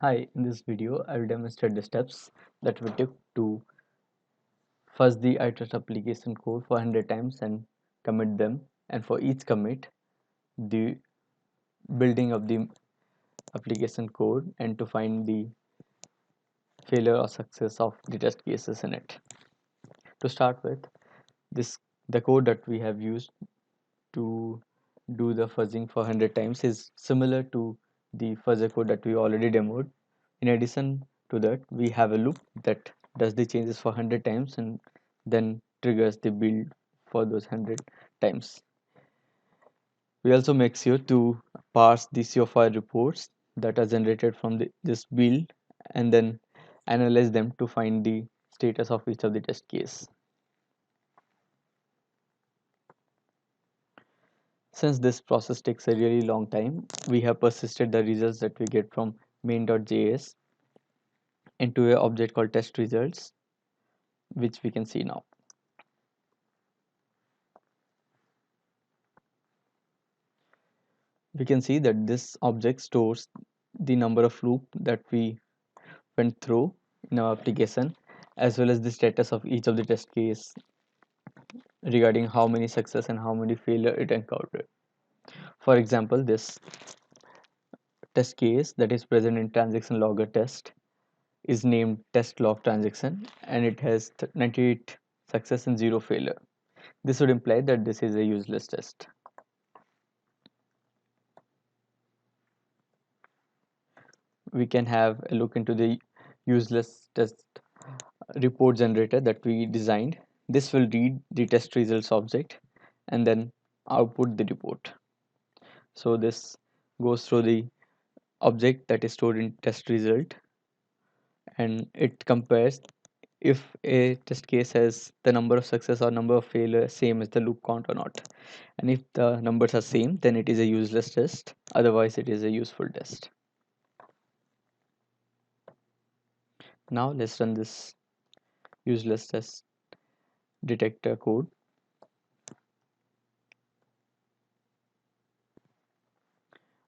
Hi, in this video, I will demonstrate the steps that we took to fuzz the iTrust application code for 100 times and commit them. And for each commit, the building of the application code and to find the failure or success of the test cases in it. To start with, this the code that we have used to do the fuzzing for 100 times is similar to the fuzzer code that we already demoed. In addition to that, we have a loop that does the changes for 100 times and then triggers the build for those 100 times. We also make sure to parse the CO file reports that are generated from this build and then analyze them to find the status of each of the test case. Since this process takes a really long time, we have persisted the results that we get from main.js into an object called test results, which we can see now. We can see that this object stores the number of loop that we went through in our application, as well as the status of each of the test case regarding how many success and how many failure it encountered. For example, this test case that is present in transaction logger test is named test log transaction and it has 98 success and 0 failure. This would imply that this is a useless test. We can have a look into the useless test report generator that we designed. This will read the test results object and then output the report. So this goes through the object that is stored in test result and it compares if a test case has the number of success or number of failure same as the loop count or not. And if the numbers are same, then it is a useless test. Otherwise, it is a useful test. Now let's run this useless test detector code.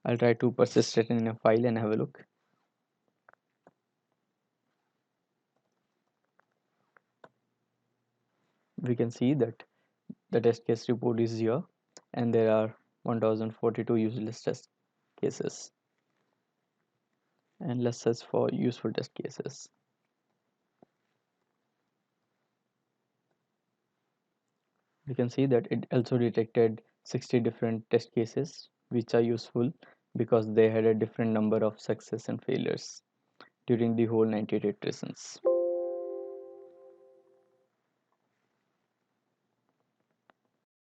I'll try to persist it in a file and have a look. We can see that the test case report is here and there are 1042 useless test cases. And let's search for useful test cases. We can see that it also detected 60 different test cases which are useful because they had a different number of success and failures during the whole 98 iterations.